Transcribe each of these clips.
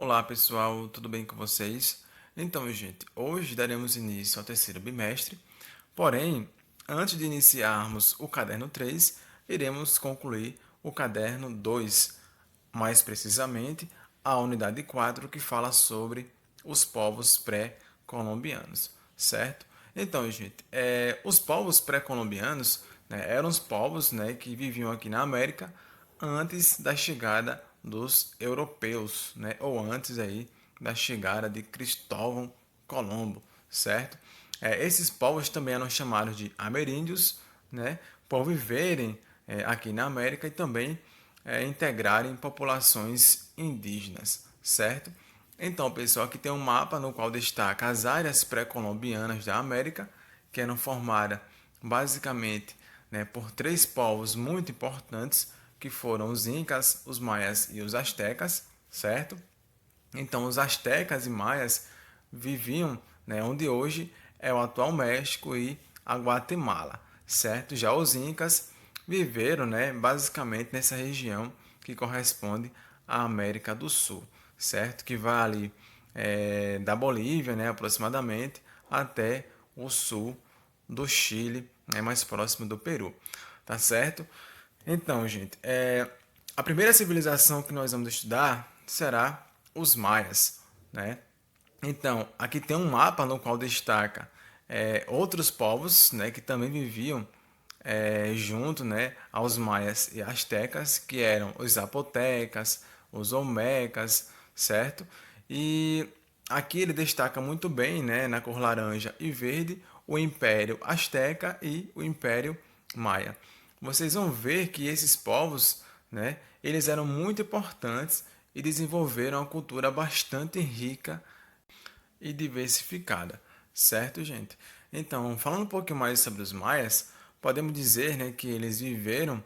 Olá pessoal, tudo bem com vocês? Então, gente, hoje daremos início ao terceiro bimestre, porém, antes de iniciarmos o caderno 3, iremos concluir o caderno 2, mais precisamente a unidade 4 que fala sobre os povos pré-colombianos, certo? Então, gente, os povos pré-colombianos, né, eram os povos, né, que viviam aqui na América antes da chegada dos europeus, né, ou antes aí da chegada de Cristóvão Colombo, certo? Esses povos também eram chamados de ameríndios, né, por viverem aqui na América e também integrarem populações indígenas, certo? Então, pessoal, aqui tem um mapa no qual destaca as áreas pré-colombianas da América, que eram formadas basicamente, né, por três povos muito importantes, que foram os Incas, os Maias e os Astecas, certo? Então, os Astecas e Maias viviam, né, onde hoje é o atual México e a Guatemala, certo? Já os Incas viveram, né, basicamente nessa região que corresponde à América do Sul, certo? Que vai ali da Bolívia, né, aproximadamente, até o sul do Chile, né, mais próximo do Peru, tá certo? Então, gente, a primeira civilização que nós vamos estudar será os maias, né? Então, aqui tem um mapa no qual destaca outros povos, né, que também viviam junto, né, aos maias e astecas, que eram os zapotecas, os olmecas, certo? E aqui ele destaca muito bem, né, na cor laranja e verde, o Império Asteca e o Império Maia. Vocês vão ver que esses povos, né, eles eram muito importantes e desenvolveram uma cultura bastante rica e diversificada, certo, gente? Então, falando um pouquinho mais sobre os maias, podemos dizer, né, que eles viveram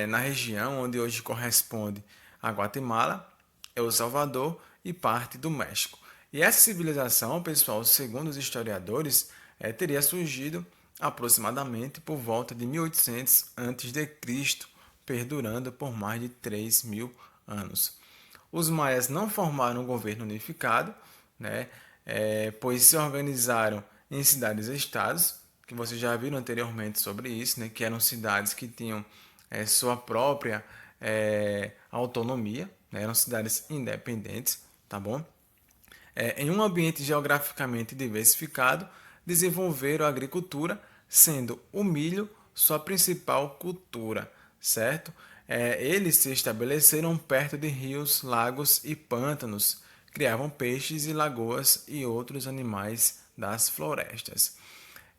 na região onde hoje corresponde a Guatemala, El Salvador e parte do México. E essa civilização, pessoal, segundo os historiadores, teria surgido aproximadamente por volta de 1800 a.C., perdurando por mais de 3.000 anos. Os maias não formaram um governo unificado, né, pois se organizaram em cidades-estados, que vocês já viram anteriormente sobre isso, né, que eram cidades que tinham sua própria autonomia, né, eram cidades independentes, tá bom? Em um ambiente geograficamente diversificado, desenvolveram a agricultura, sendo o milho sua principal cultura, certo? Eles se estabeleceram perto de rios, lagos e pântanos, criavam peixes e lagoas e outros animais das florestas.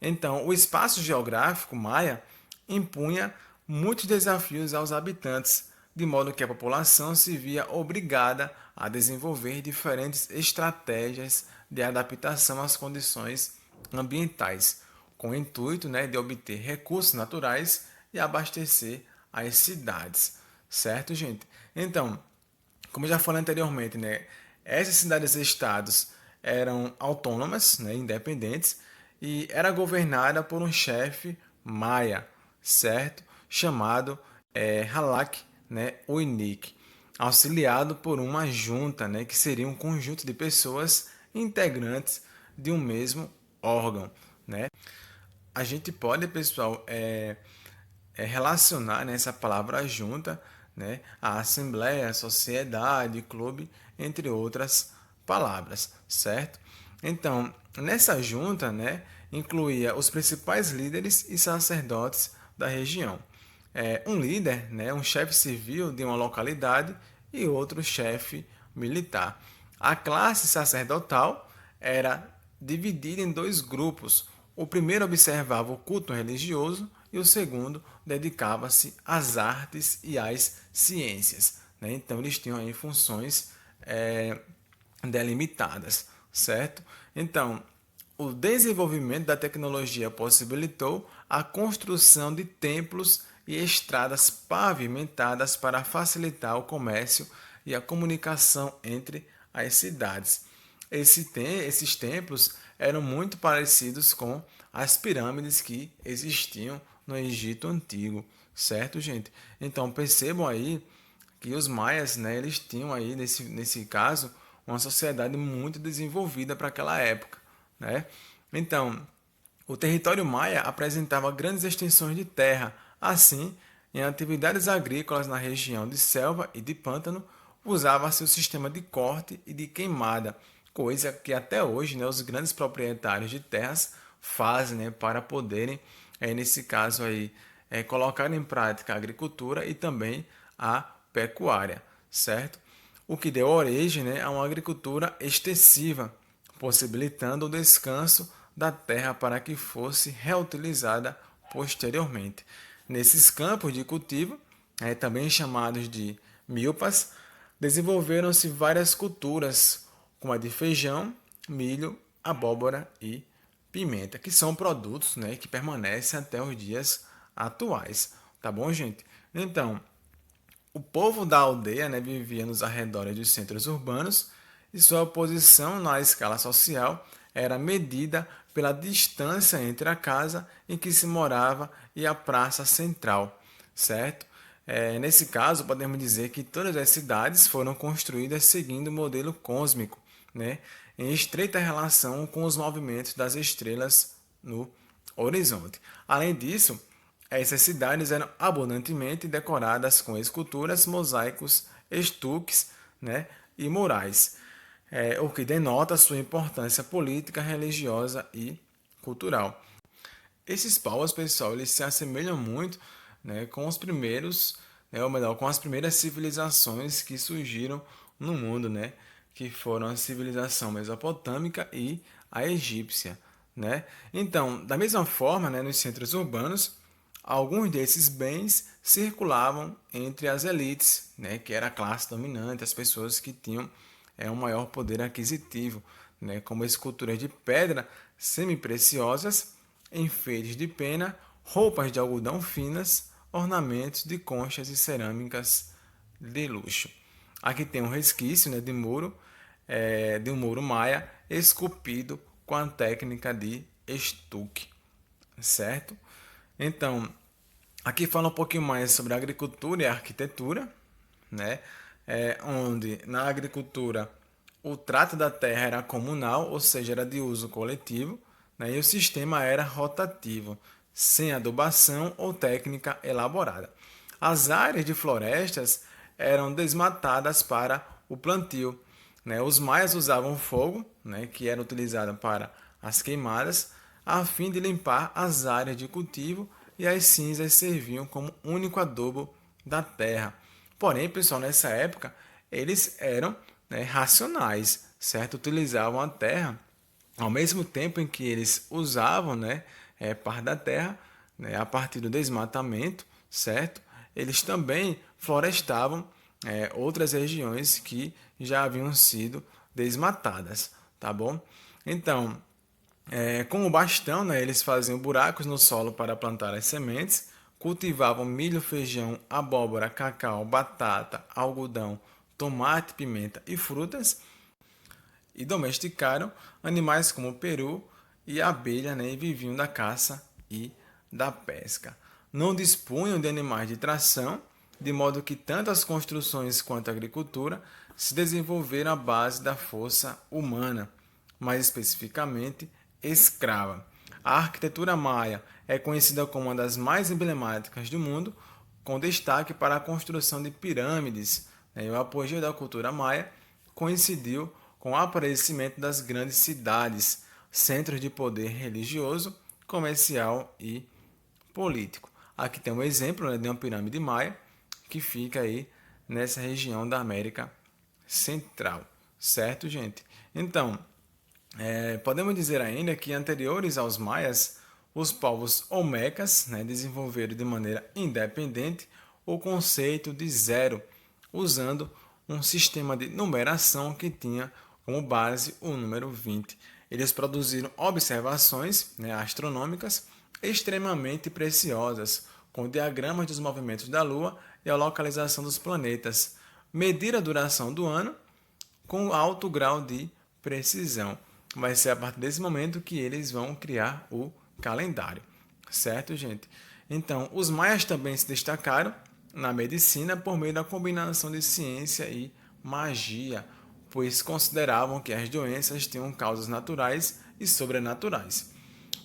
Então, o espaço geográfico maia impunha muitos desafios aos habitantes, de modo que a população se via obrigada a desenvolver diferentes estratégias de adaptação às condições ambientais, com o intuito, né, de obter recursos naturais e abastecer as cidades. Certo, gente? Então, como eu já falei anteriormente, né, essas cidades-estados eram autônomas, né, independentes, e era governada por um chefe maia, certo? Chamado Halak, né, Uinik, auxiliado por uma junta, né, que seria um conjunto de pessoas integrantes de um mesmo órgão, né? A gente pode, pessoal, relacionar, né, essa palavra junta, né, a assembleia, sociedade, clube, entre outras palavras, certo? Então, nessa junta, né, incluía os principais líderes e sacerdotes da região. Um líder, né, um chefe civil de uma localidade e outro chefe militar. A classe sacerdotal era dividida em dois grupos. O primeiro observava o culto religioso e o segundo dedicava-se às artes e às ciências, né? Então eles tinham aí funções delimitadas, certo? Então, o desenvolvimento da tecnologia possibilitou a construção de templos e estradas pavimentadas para facilitar o comércio e a comunicação entre as cidades. Esses templos eram muito parecidos com as pirâmides que existiam no Egito Antigo, certo, gente? Então percebam aí que os maias, né, eles tinham aí, nesse caso, uma sociedade muito desenvolvida para aquela época, né? Então, o território maia apresentava grandes extensões de terra. Assim, em atividades agrícolas na região de selva e de pântano, usava-se o sistema de corte e de queimada, coisa que até hoje, né, os grandes proprietários de terras fazem, né, para poderem, nesse caso aí, colocar em prática a agricultura e também a pecuária, certo? O que deu origem, né, a uma agricultura extensiva, possibilitando o descanso da terra para que fosse reutilizada posteriormente. Nesses campos de cultivo, também chamados de milpas, desenvolveram-se várias culturas, como a de feijão, milho, abóbora e pimenta, que são produtos, né, que permanecem até os dias atuais. Tá bom, gente? Então, o povo da aldeia, né, vivia nos arredores dos centros urbanos e sua posição na escala social era medida pela distância entre a casa em que se morava e a praça central, certo? Nesse caso, podemos dizer que todas as cidades foram construídas seguindo o modelo cósmico, né, em estreita relação com os movimentos das estrelas no horizonte. Além disso, essas cidades eram abundantemente decoradas com esculturas, mosaicos, estuques, né, e murais, o que denota sua importância política, religiosa e cultural. Esses povos, pessoal, eles se assemelham muito, né, com os primeiros, né, ou melhor, com as primeiras civilizações que surgiram no mundo, né, que foram a civilização mesopotâmica e a egípcia, né? Então, da mesma forma, né, nos centros urbanos, alguns desses bens circulavam entre as elites, né, que era a classe dominante, as pessoas que tinham um maior poder aquisitivo, né, como esculturas de pedra semi-preciosas, enfeites de pena, roupas de algodão finas, ornamentos de conchas e cerâmicas de luxo. Aqui tem um resquício, né, de um muro maia esculpido com a técnica de estuque, certo? Então, aqui fala um pouquinho mais sobre a agricultura e a arquitetura, né? Onde na agricultura o trato da terra era comunal, ou seja, era de uso coletivo, né? E o sistema era rotativo, sem adubação ou técnica elaborada. As áreas de florestas eram desmatadas para o plantio, né? Os maias usavam fogo, né, que era utilizado para as queimadas, a fim de limpar as áreas de cultivo e as cinzas serviam como único adubo da terra. Porém, pessoal, nessa época, eles eram, né, racionais, certo? Utilizavam a terra ao mesmo tempo em que eles usavam, né, parte da terra, né, a partir do desmatamento, certo? Eles também florestavam outras regiões que já haviam sido desmatadas, tá bom? Então, com o bastão, né, eles faziam buracos no solo para plantar as sementes, cultivavam milho, feijão, abóbora, cacau, batata, algodão, tomate, pimenta e frutas, e domesticaram animais como o peru e a abelha, né, e viviam da caça e da pesca. Não dispunham de animais de tração, de modo que tanto as construções quanto a agricultura se desenvolveram à base da força humana, mais especificamente escrava. A arquitetura maia é conhecida como uma das mais emblemáticas do mundo, com destaque para a construção de pirâmides, né? E o apogeu da cultura maia coincidiu com o aparecimento das grandes cidades, centros de poder religioso, comercial e político. Aqui tem um exemplo, né, de uma pirâmide maia que fica aí nessa região da América Central, certo, gente? Então, podemos dizer ainda que anteriores aos maias, os povos olmecas, né, desenvolveram de maneira independente o conceito de zero, usando um sistema de numeração que tinha como base o número 20. Eles produziram observações, né, astronômicas extremamente preciosas, com diagramas dos movimentos da Lua e a localização dos planetas, medir a duração do ano com alto grau de precisão. Vai ser a partir desse momento que eles vão criar o calendário, certo, gente? Então, os maias também se destacaram na medicina por meio da combinação de ciência e magia, pois consideravam que as doenças tinham causas naturais e sobrenaturais.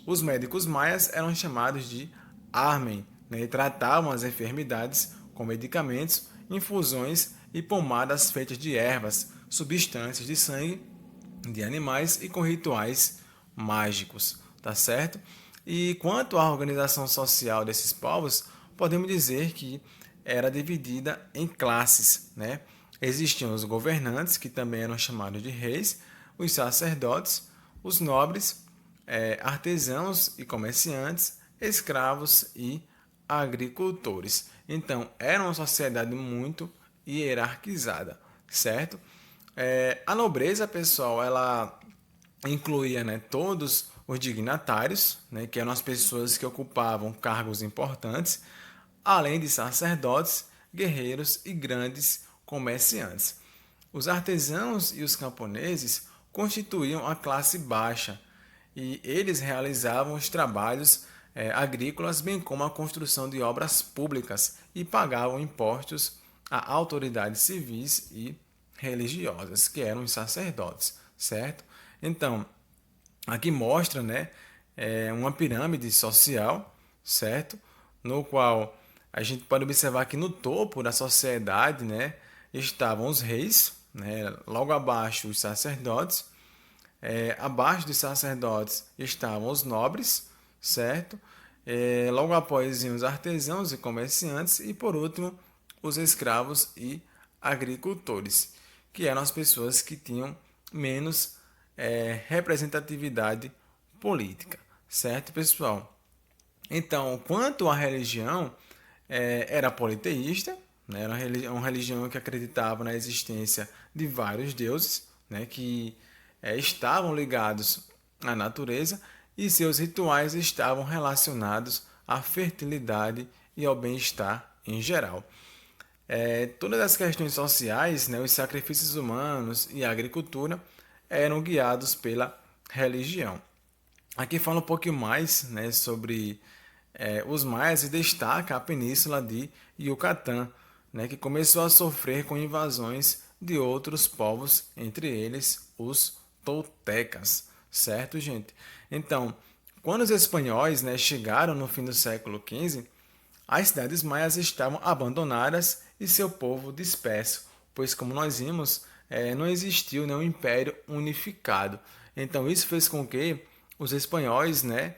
Os médicos maias eram chamados de Armen, né, e tratavam as enfermidades com medicamentos, infusões e pomadas feitas de ervas, substâncias de sangue de animais e com rituais mágicos, tá certo? E quanto à organização social desses povos, podemos dizer que era dividida em classes, né? Existiam os governantes, que também eram chamados de reis, os sacerdotes, os nobres, artesãos e comerciantes, escravos e agricultores. Então, era uma sociedade muito hierarquizada, certo? A nobreza, pessoal, ela incluía, né, todos os dignatários, né, que eram as pessoas que ocupavam cargos importantes, além de sacerdotes, guerreiros e grandes comerciantes. Os artesãos e os camponeses constituíam a classe baixa e eles realizavam os trabalhos agrícolas, bem como a construção de obras públicas e pagavam impostos a autoridades civis e religiosas, que eram os sacerdotes, certo? Então, aqui mostra, né, uma pirâmide social, certo? No qual a gente pode observar que no topo da sociedade, né, estavam os reis, né, logo abaixo os sacerdotes, abaixo dos sacerdotes estavam os nobres, certo? Logo após iam os artesãos e comerciantes e por último os escravos e agricultores, que eram as pessoas que tinham menos representatividade política, certo, pessoal? Então, quanto à religião, era politeísta, né? Era uma religião que acreditava na existência de vários deuses, né? Que estavam ligados à natureza e seus rituais estavam relacionados à fertilidade e ao bem-estar em geral. Todas as questões sociais, né, os sacrifícios humanos e a agricultura eram guiados pela religião. Aqui fala um pouquinho mais, né, sobre os maias e destaca a península de Yucatán, né, que começou a sofrer com invasões de outros povos, entre eles os toltecas, certo, gente? Então, quando os espanhóis, né, chegaram no fim do século XV, as cidades maias estavam abandonadas e seu povo disperso, pois, como nós vimos, não existiu nenhum império unificado. Então, isso fez com que os espanhóis, né,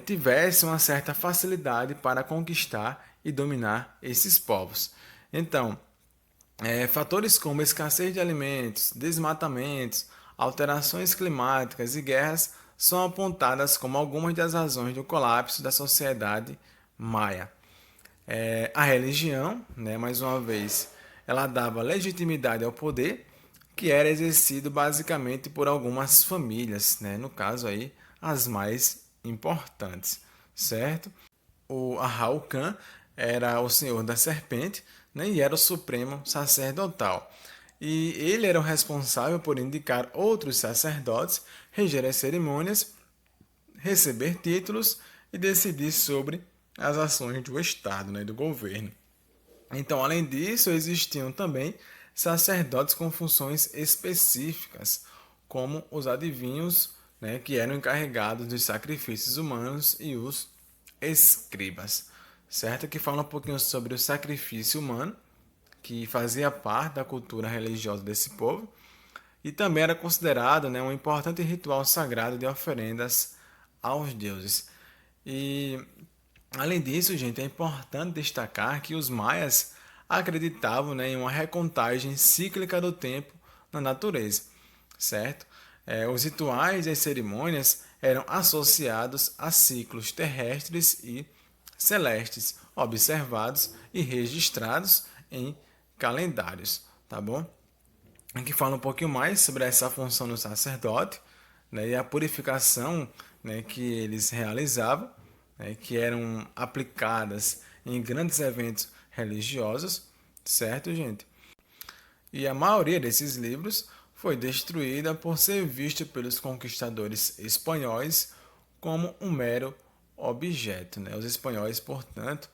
tivessem uma certa facilidade para conquistar e dominar esses povos. Então, fatores como escassez de alimentos, desmatamentos, alterações climáticas e guerras são apontadas como algumas das razões do colapso da sociedade maia. A religião, né, mais uma vez, ela dava legitimidade ao poder, que era exercido basicamente por algumas famílias, né, no caso aí as mais importantes, certo? O Araucã era o senhor da serpente, né, e era o supremo sacerdotal. E ele era o responsável por indicar outros sacerdotes, reger as cerimônias, receber títulos e decidir sobre as ações do Estado, né, do governo. Então, além disso, existiam também sacerdotes com funções específicas, como os adivinhos, né, que eram encarregados dos sacrifícios humanos, e os escribas, certo? Que fala um pouquinho sobre o sacrifício humano, que fazia parte da cultura religiosa desse povo, e também era considerado, né, um importante ritual sagrado de oferendas aos deuses. E além disso, gente, é importante destacar que os maias acreditavam, né, em uma recontagem cíclica do tempo na natureza, certo? Os rituais e as cerimônias eram associados a ciclos terrestres e celestes, observados e registrados em calendários, tá bom? Aqui fala um pouquinho mais sobre essa função do sacerdote, né, e a purificação, né, que eles realizavam, né, que eram aplicadas em grandes eventos religiosos, certo, gente? E a maioria desses livros foi destruída por ser vista pelos conquistadores espanhóis como um mero objeto, né? Os espanhóis, portanto,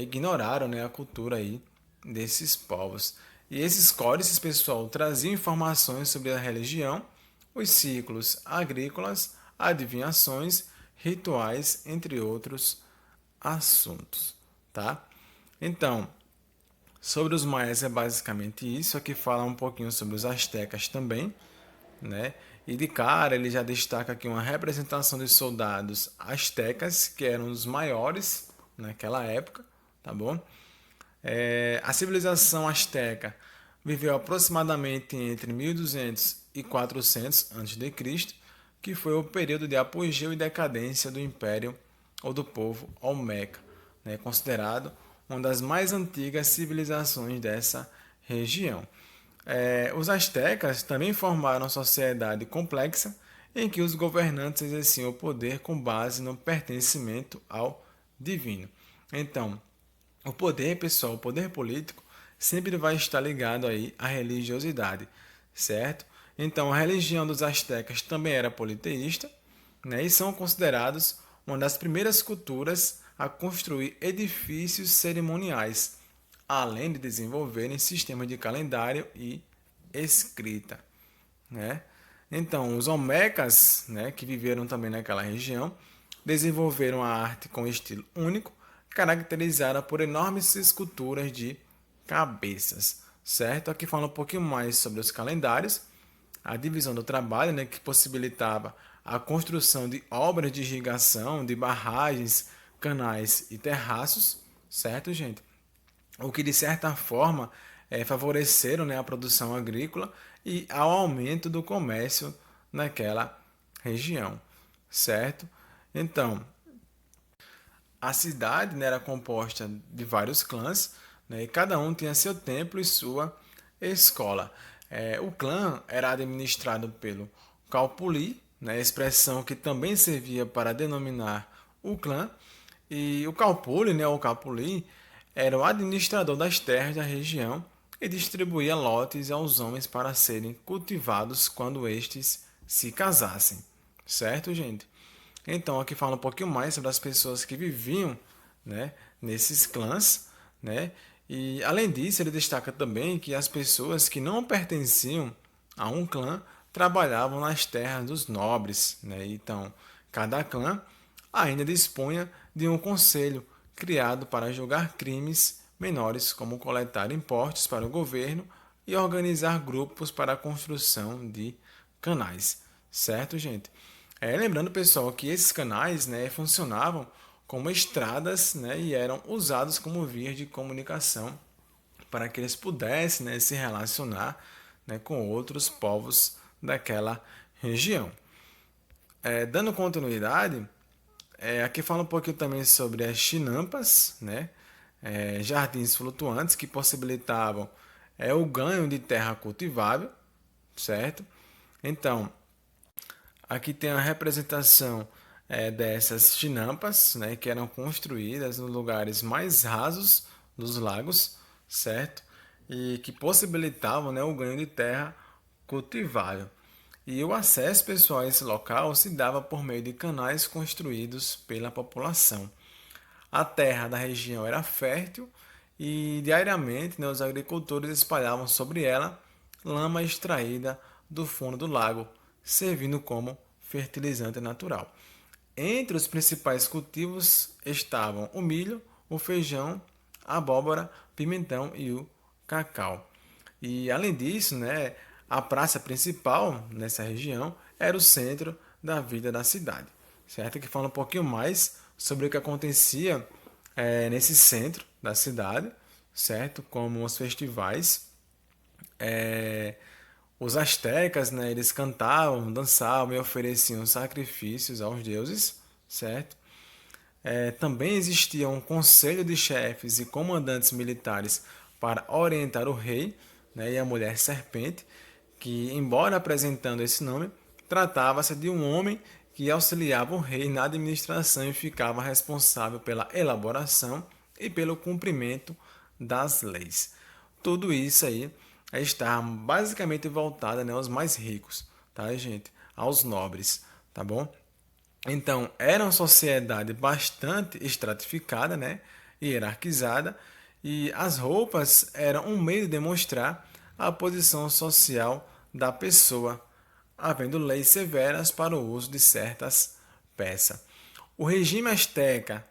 ignoraram, né, a cultura aí desses povos. E esses códices, pessoal, traziam informações sobre a religião, os ciclos agrícolas, adivinhações, rituais, entre outros assuntos, tá? Então, sobre os maias é basicamente isso. Aqui fala um pouquinho sobre os astecas também, né? E de cara ele já destaca aqui uma representação de soldados astecas, que eram os maiores naquela época, tá bom? A civilização asteca viveu aproximadamente entre 1200 e 400 a.C., que foi o período de apogeu e decadência do império ou do povo olmeca, né, considerado uma das mais antigas civilizações dessa região. Os astecas também formaram uma sociedade complexa em que os governantes exerciam o poder com base no pertencimento ao divino. Então, o poder, pessoal, o poder político sempre vai estar ligado aí à religiosidade, certo? Então, a religião dos astecas também era politeísta, né? E são considerados uma das primeiras culturas a construir edifícios cerimoniais, além de desenvolverem sistemas de calendário e escrita, né? Então, os olmecas, né, que viveram também naquela região, desenvolveram a arte com estilo único, caracterizada por enormes esculturas de cabeças, certo? Aqui fala um pouquinho mais sobre os calendários, a divisão do trabalho, né, que possibilitava a construção de obras de irrigação, de barragens, canais e terraços, certo, gente? O que de certa forma favoreceram, né, a produção agrícola e ao aumento do comércio naquela região, certo? Então, a cidade, né, era composta de vários clãs, né, e cada um tinha seu templo e sua escola. O clã era administrado pelo Calpuli, né, expressão que também servia para denominar o clã, e o Calpuli, né, ou Calpuli, era o administrador das terras da região e distribuía lotes aos homens para serem cultivados quando estes se casassem. Certo, gente? Então, aqui fala um pouquinho mais sobre as pessoas que viviam, né, nesses clãs, né? E além disso, ele destaca também que as pessoas que não pertenciam a um clã trabalhavam nas terras dos nobres, né? Então, cada clã ainda dispunha de um conselho criado para julgar crimes menores, como coletar impostos para o governo e organizar grupos para a construção de canais. Certo, gente? Lembrando, pessoal, que esses canais, né, funcionavam como estradas, né, e eram usados como vias de comunicação para que eles pudessem, né, se relacionar, né, com outros povos daquela região. Dando continuidade, aqui fala um pouquinho também sobre as chinampas, né, jardins flutuantes que possibilitavam o ganho de terra cultivável, certo? Então, aqui tem a representação dessas chinampas, né, que eram construídas nos lugares mais rasos dos lagos, certo? E que possibilitavam, né, o ganho de terra cultivável. E o acesso, pessoal, a esse local se dava por meio de canais construídos pela população. A terra da região era fértil e diariamente, né, os agricultores espalhavam sobre ela lama extraída do fundo do lago, servindo como fertilizante natural. Entre os principais cultivos estavam o milho, o feijão, a abóbora, pimentão e o cacau. E além disso, né, a praça principal nessa região era o centro da vida da cidade, certo? Que fala um pouquinho mais sobre o que acontecia nesse centro da cidade, certo? Como os festivais. É, os astecas, né, eles cantavam, dançavam e ofereciam sacrifícios aos deuses, certo? Também existia um conselho de chefes e comandantes militares para orientar o rei, né, e a mulher serpente, que, embora apresentando esse nome, tratava-se de um homem que auxiliava o rei na administração e ficava responsável pela elaboração e pelo cumprimento das leis. Tudo isso aí está basicamente voltado, né, aos mais ricos, tá, gente? Aos nobres, tá bom? Então, era uma sociedade bastante estratificada, né? hierarquizada e as roupas eram um meio de demonstrar a posição social da pessoa, havendo leis severas para o uso de certas peças. O regime asteca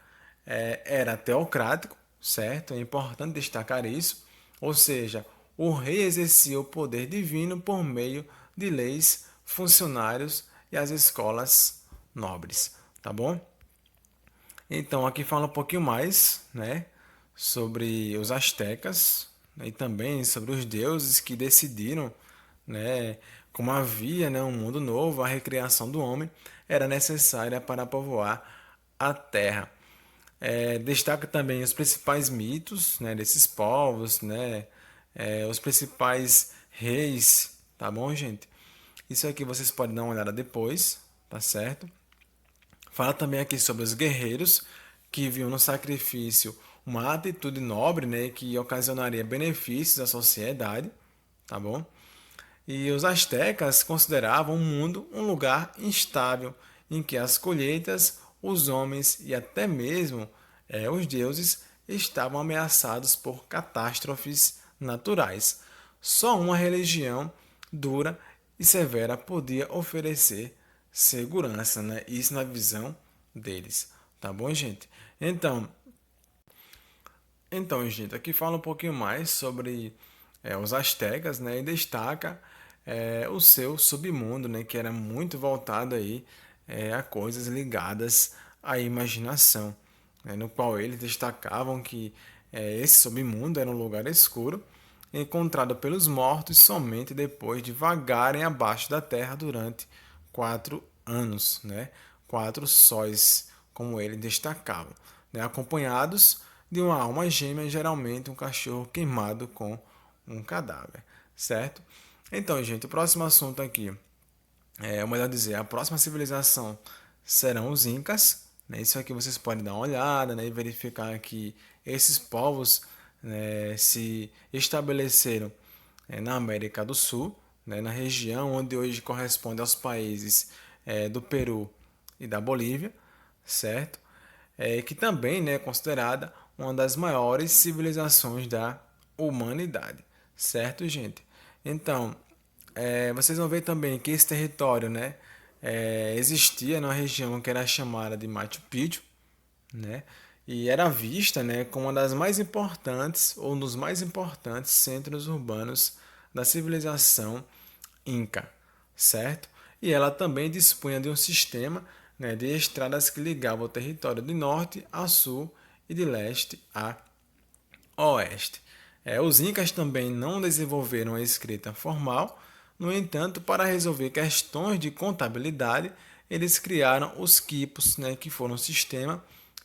era teocrático, certo? É importante destacar isso, ou seja, o rei exercia o poder divino por meio de leis, funcionários e as escolas nobres, tá bom? Então aqui fala um pouquinho mais, né, sobre os astecas, né, e também sobre os deuses que decidiram, né, como havia, né, um mundo novo, a recriação do homem era necessária para povoar a terra. Destaca também os principais mitos, né, desses povos, né, os principais reis, tá bom, gente? Isso aqui vocês podem dar uma olhada depois, tá certo? Fala também aqui sobre os guerreiros que viam no sacrifício uma atitude nobre, né, que ocasionaria benefícios à sociedade, tá bom? E os astecas consideravam o mundo um lugar instável em que as colheitas, os homens e até mesmo os deuses estavam ameaçados por catástrofes naturais. Só uma religião dura e severa podia oferecer segurança, né? Isso na visão deles, tá bom, gente? Então, gente, aqui fala um pouquinho mais sobre os astecas, né, e destaca o seu submundo, né, que era muito voltado aí a coisas ligadas à imaginação, né, no qual eles destacavam que esse submundo era um lugar escuro, encontrado pelos mortos somente depois de vagarem abaixo da terra durante 4 anos, né, 4 sóis, como eles destacavam, né, acompanhados de uma alma gêmea, geralmente um cachorro queimado com um cadáver, certo? Então, gente, o próximo assunto aqui, ou melhor dizer, a próxima civilização serão os Incas, né? Isso aqui vocês podem dar uma olhada, né, e verificar que esses povos, né, se estabeleceram na América do Sul, né, na região onde hoje corresponde aos países do Peru e da Bolívia, certo? Que também, né, é considerada uma das maiores civilizações da humanidade, certo, gente? Então, vocês vão ver também que esse território, né, existia numa região que era chamada de Machu Picchu, né, e era vista, né, como uma das mais importantes ou um dos mais importantes centros urbanos da civilização Inca, certo? E ela também dispunha de um sistema, né, de estradas que ligava o território de norte a sul e de leste a oeste. Os Incas também não desenvolveram a escrita formal, no entanto, para resolver questões de contabilidade, eles criaram os quipos, né, que foram um sistema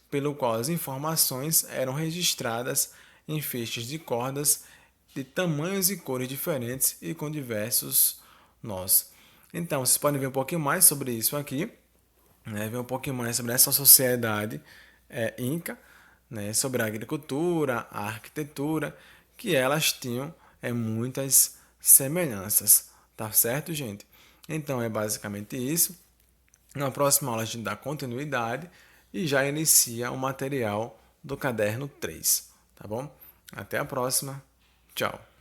pelo qual as informações eram registradas em feixes de cordas de tamanhos e cores diferentes e com diversos nós. Então, vocês podem ver um pouquinho mais sobre isso aqui, né? Ver um pouquinho mais sobre essa sociedade Inca, né? Sobre a agricultura, a arquitetura, que elas tinham muitas semelhanças, tá certo, gente? Então, é basicamente isso. Na próxima aula a gente dá continuidade e já inicia o material do caderno 3, tá bom? Até a próxima. Tchau.